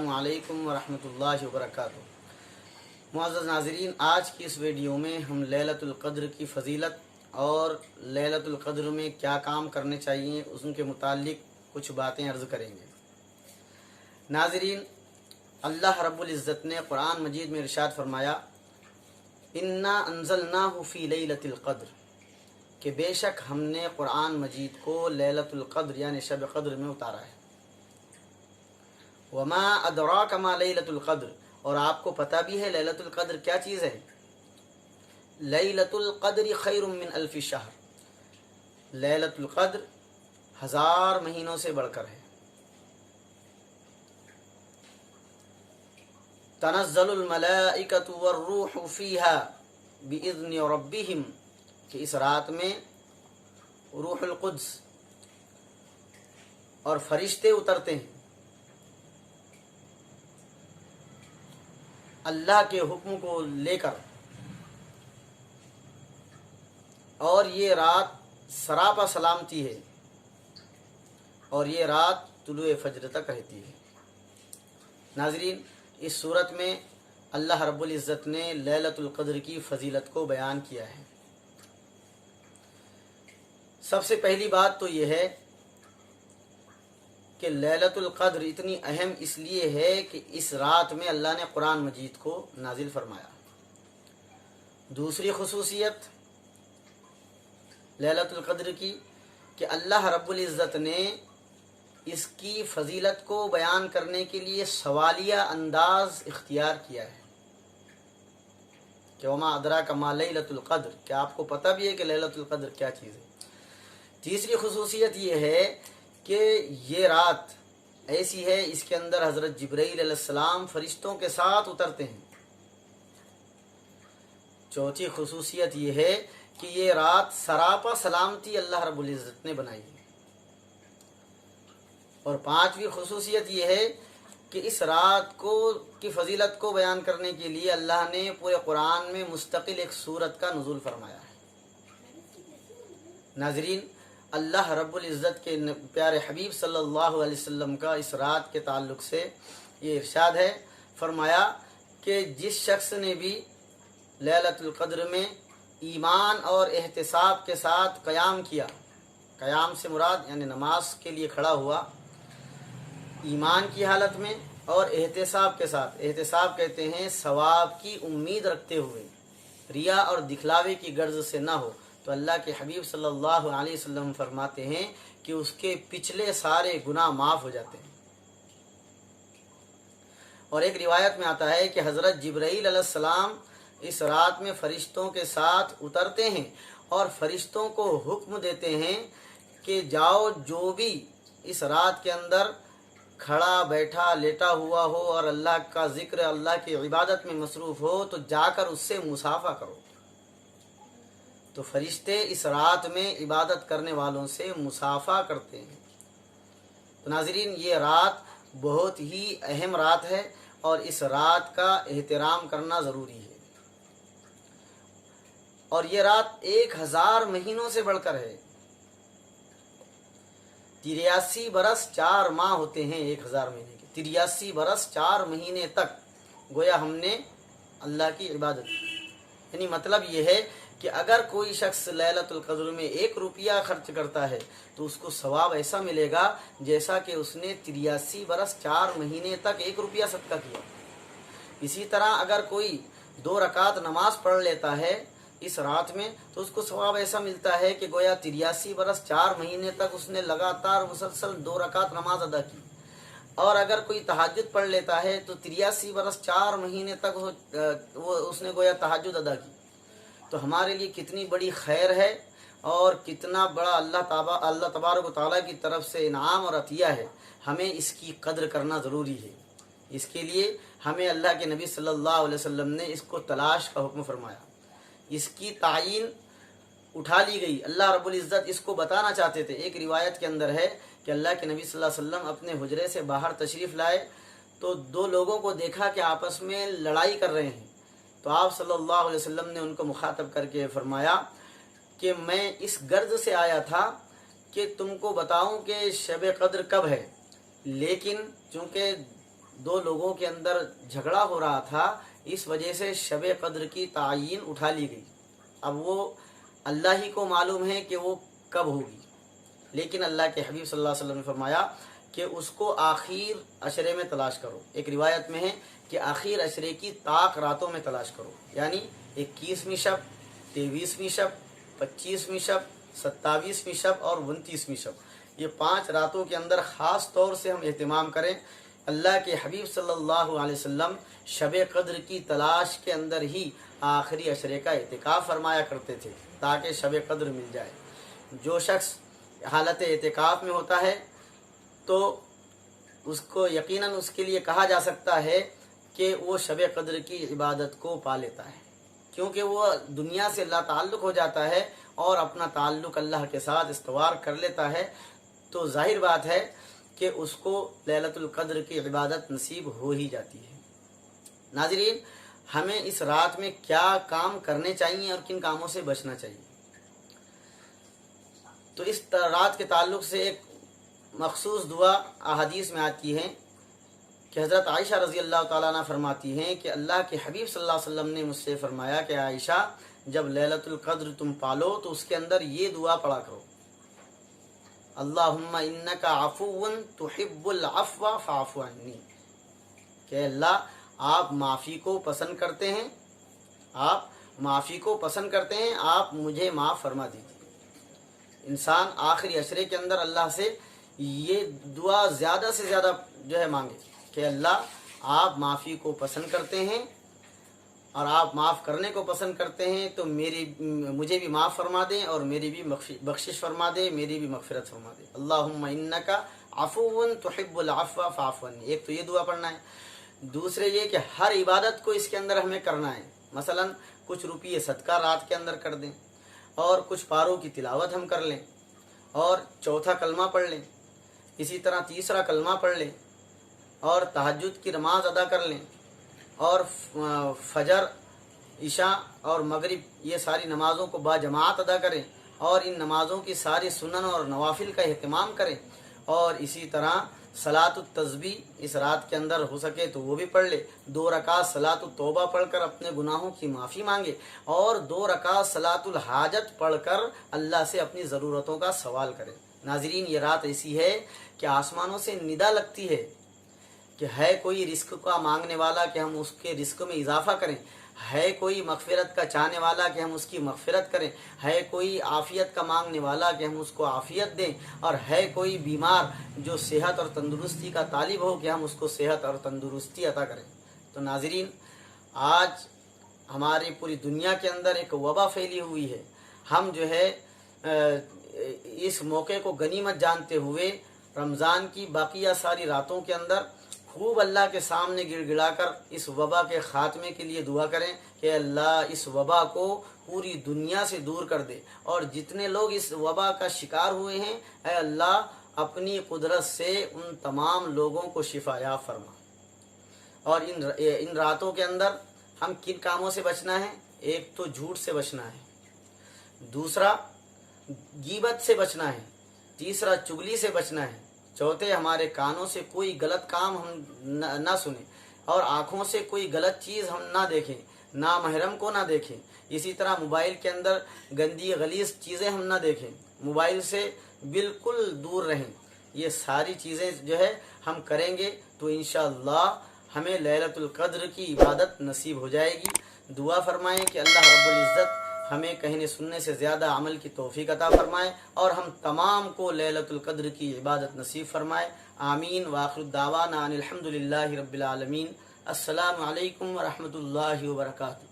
अस्सलामु अलैकुम वरहमतुल्लाहि वबरकातुहू। मुअज़्ज़ज़ नाज़रीन, आज की इस वीडियो में हम लैलतुल क़द्र की फ़जीलत और लैलतुल क़द्र में क्या काम करने चाहिए उनके मुतालिक कुछ बातें अर्ज़ करेंगे। नाज़रीन, अल्लाह रब्बुल इज़्ज़त ने कुरान मजीद में इरशाद फरमाया, इन्ना अंज़लनाहु फ़ी लैलतिल क़द्र, कि बेशक हमने कुरान मजीद को लैलतुल क़द्र यानी शब क़द्र में उतारा है। वमा अदराक मा लैलतुल क़द्र, और आपको पता भी है लैलतुल क़द्र क्या चीज़ है। लैलतुल क़द्र खैरुम मिन अल्फ़ि शहर, लैलतुल क़द्र 1000 महीनों से बढ़कर है। तनज़्ज़लुल मलाइकतु वर्रूहु फ़ीहा बिइज़्नि रब्बिहिम, कि इस रात में रूहुल कुद्स और फरिश्ते उतरते हैं अल्लाह के हुक्म को लेकर, और ये रात सरापा सलामती है और ये रात तुलुए फज्र तक रहती है। नाज़रीन, इस सूरत में अल्लाह रब्बुल इज़्ज़त ने लैलतुल क़द्र की फ़जीलत को बयान किया है। सबसे पहली बात तो ये है कि लैलतुल क़द्र इतनी अहम इसलिए है कि इस रात में अल्लाह ने कुरान मजीद को नाजिल फरमाया। दूसरी खुसूसियत लैलतुल क़द्र की कि अल्लाह रब्बुल इज़्ज़त ने इसकी फ़जीलत को बयान करने के लिए सवालिया अंदाज़ इख्तियार किया है कि वमा अदराक मा लैलतुल क़द्र, क्या आपको पता भी है कि लैलतुल क़द्र क्या चीज़ है। तीसरी खुसूसियत ये है कि ये रात ऐसी है, इसके अंदर हज़रत जिब्राईल अलैहिस्सलाम फरिश्तों के साथ उतरते हैं। चौथी खुसूसियत ये है कि ये रात सरापा सलामती अल्लाह रब्बुल इज़्ज़त ने बनाई है। और पांचवी खुसूसियत ये है कि इस रात को की फ़जीलत को बयान करने के लिए अल्लाह ने पूरे कुरान में मुस्तकिल एक सूरत का नुज़ूल फरमाया है। नाज़रीन, अल्लाह रब्बुल इज़्ज़त के प्यारे हबीब सल्लल्लाहु अलैहि वसल्लम का इस रात के ताल्लुक़ से ये इरशाद है, फरमाया कि जिस शख्स ने भी लैलतुल क़द्र में ईमान और एहतिसाब के साथ क़याम किया, क़याम से मुराद यानी नमाज के लिए खड़ा हुआ ईमान की हालत में और एहतिसाब के साथ, एहतिसाब कहते हैं सवाब की उम्मीद रखते हुए, रिया और दिखलावे की गर्ज से ना हो, तो अल्लाह के हबीब सल्लल्लाहु अलैहि वसल्लम फरमाते हैं कि उसके पिछले सारे गुनाह माफ़ हो जाते हैं। और एक रिवायत में आता है कि हज़रत जिब्राईल अलैहिस्सलाम इस रात में फ़रिश्तों के साथ उतरते हैं और फ़रिश्तों को हुक्म देते हैं कि जाओ, जो भी इस रात के अंदर खड़ा बैठा लेटा हुआ हो और अल्लाह का ज़िक्र, अल्लाह की इबादत में मसरूफ़ हो, तो जाकर उससे मुसाफ़ा करो। तो फरिश्ते इस रात में इबादत करने वालों से मुसाफ़ा करते हैं। तो नाज़रीन, ये रात बहुत ही अहम रात है और इस रात का एहतराम करना ज़रूरी है। और ये रात 1000 महीनों से बढ़कर है। 83 बरस 4 माह होते हैं 1000 महीने के। 83 बरस 4 महीने तक गोया हमने अल्लाह की इबादत की। यानी मतलब ये है कि अगर कोई शख्स लैलतुल क़द्र में 1 रुपया खर्च करता है तो उसको सवाब ऐसा मिलेगा जैसा कि उसने 83 बरस 4 महीने तक 1 रुपया सदका किया। इसी तरह अगर कोई 2 रकात नमाज पढ़ लेता है इस रात में तो उसको सवाब ऐसा मिलता है कि गोया 83 बरस 4 महीने तक उसने लगातार मुसलसल 2 रकात नमाज अदा की। और अगर कोई तहज्जुद पढ़ लेता है तो 83 बरस 4 महीने तक वो उसने गोया तहज्जुद अदा की। तो हमारे लिए कितनी बड़ी खैर है और कितना बड़ा अल्लाह तबारक व तआला की तरफ से इनाम और अतिया है। हमें इसकी कद्र करना ज़रूरी है। इसके लिए हमें अल्लाह के नबी सल्लल्लाहु अलैहि वसल्लम ने इसको तलाश का हुक्म फरमाया। इसकी तायीन उठा ली गई। अल्लाह रब्बुल इज़्ज़त इसको बताना चाहते थे। एक रिवायत के अंदर है कि अल्लाह के नबी सल्लल्लाहु अलैहि वसल्लम अपने हुजरे से बाहर तशरीफ़ लाए तो 2 लोगों को देखा कि आपस में लड़ाई कर रहे हैं। तो आप सल्लल्लाहु अलैहि वसल्लम ने उनको मुखातब करके फरमाया कि मैं इस गर्ज से आया था कि तुमको बताऊं कि शब क़द्र कब है, लेकिन चूँकि دو لوگوں کے اندر جھگڑا ہو رہا تھا، اس وجہ سے شب قدر کی تعین اٹھا لی گئی۔ اب وہ اللہ ہی کو معلوم ہے کہ وہ کب ہوگی، لیکن اللہ کے حبیب صلی اللہ علیہ وسلم نے فرمایا کہ اس کو آخر عشرے میں تلاش کرو۔ ایک روایت میں ہے کہ آخر عشرے کی طاق راتوں میں تلاش کرو، یعنی 21ویں شب، 23ویں شب، 25ویں شب، 27ویں شب اور 29ویں شب، یہ 5 راتوں کے اندر خاص طور سے ہم اہتمام کریں۔ اللہ کے حبیب صلی اللہ علیہ وسلم شب قدر کی تلاش کے اندر ہی آخری عشرے کا اعتکاف فرمایا کرتے تھے تاکہ شب قدر مل جائے۔ جو شخص حالت اعتکاف میں ہوتا ہے تو اس کو یقیناً اس کے لیے کہا جا سکتا ہے کہ وہ شب قدر کی عبادت کو پا لیتا ہے، کیونکہ وہ دنیا سے اللہ تعلق ہو جاتا ہے اور اپنا تعلق اللہ کے ساتھ استوار کر لیتا ہے، تو ظاہر بات ہے کہ اس کو لیلۃ القدر کی عبادت نصیب ہو ہی جاتی ہے۔ ناظرین، ہمیں اس رات میں کیا کام کرنے چاہیے اور کن کاموں سے بچنا چاہیے؟ تو اس رات کے تعلق سے ایک مخصوص دعا احادیث میں آتی ہے کہ حضرت عائشہ رضی اللہ تعالیٰ عنہ فرماتی ہیں کہ اللہ کے حبیب صلی اللہ علیہ وسلم نے مجھ سے فرمایا کہ عائشہ، جب لیلۃ القدر تم پالو تو اس کے اندر یہ دعا پڑھا کرو، اللہم انک عفو تحب العفو فاعف عنی، کہ اللہ آپ معافی کو پسند کرتے ہیں، آپ معافی کو پسند کرتے ہیں، آپ مجھے معاف فرما دیجیے۔ انسان آخری عشرے کے اندر اللہ سے یہ دعا زیادہ سے زیادہ مانگے کہ اللہ آپ معافی کو پسند کرتے ہیں اور آپ معاف کرنے کو پسند کرتے ہیں، تو مجھے بھی معاف فرما دیں اور میری بھی بخشش فرما دیں، میری بھی مغفرت فرما دیں۔ اللہم انک عفو تحب العفو فاعف عنی، ایک تو یہ دعا پڑھنا ہے۔ دوسرے یہ کہ ہر عبادت کو اس کے اندر ہمیں کرنا ہے، مثلا کچھ روپیے صدقہ رات کے اندر کر دیں، اور کچھ پاروں کی تلاوت ہم کر لیں، اور چوتھا کلمہ پڑھ لیں، اسی طرح تیسرا کلمہ پڑھ لیں، اور تہجد کی نماز ادا کر لیں، اور فجر، عشاء اور مغرب یہ ساری نمازوں کو باجماعت ادا کریں، اور ان نمازوں کی ساری سنن اور نوافل کا اہتمام کریں، اور اسی طرح صلاۃ التسبیح اس رات کے اندر ہو سکے تو وہ بھی پڑھ لے، 2 رکعت صلاۃ التوبہ پڑھ کر اپنے گناہوں کی معافی مانگے، اور 2 رکعت صلاۃ الحاجت پڑھ کر اللہ سے اپنی ضرورتوں کا سوال کرے۔ ناظرین، یہ رات ایسی ہے کہ آسمانوں سے ندا لگتی ہے کہ ہے کوئی رزق کا مانگنے والا کہ ہم اس کے رزق میں اضافہ کریں، ہے کوئی مغفرت کا چاہنے والا کہ ہم اس کی مغفرت کریں، ہے کوئی عافیت کا مانگنے والا کہ ہم اس کو عافیت دیں، اور ہے کوئی بیمار جو صحت اور تندرستی کا طالب ہو کہ ہم اس کو صحت اور تندرستی عطا کریں۔ تو ناظرین، آج ہماری پوری دنیا کے اندر ایک وبا پھیلی ہوئی ہے، ہم اس موقع کو غنیمت جانتے ہوئے رمضان کی باقیہ ساری راتوں کے اندر خوب اللہ کے سامنے گڑ گڑا کر اس وبا کے خاتمے کے لیے دعا کریں کہ اللہ اس وبا کو پوری دنیا سے دور کر دے، اور جتنے لوگ اس وبا کا شکار ہوئے ہیں اے اللہ اپنی قدرت سے ان تمام لوگوں کو شفا یاب فرما۔ اور ان راتوں کے اندر ہم کن کاموں سے بچنا ہے؟ ایک تو جھوٹ سے بچنا ہے، دوسرا غیبت سے بچنا ہے، تیسرا چغلی سے بچنا ہے، چوتھے ہمارے کانوں سے کوئی غلط کام ہم نہ سنیں، اور آنکھوں سے کوئی غلط چیز ہم نہ دیکھیں، نامحرم کو نہ دیکھیں، اسی طرح موبائل کے اندر گندی غلیظ چیزیں ہم نہ دیکھیں، موبائل سے بالکل دور رہیں۔ یہ ساری چیزیں ہم کریں گے تو انشاءاللہ ہمیں لیلۃ القدر کی عبادت نصیب ہو جائے گی۔ دعا فرمائیں کہ اللہ رب العزت ہمیں کہنے سننے سے زیادہ عمل کی توفیق عطا فرمائے، اور ہم تمام کو لیلۃ القدر کی عبادت نصیب فرمائے۔ آمین۔ وآخر الدعوانا ان الحمد للہ رب العالمین۔ السلام علیکم ورحمۃ اللہ وبرکاتہ۔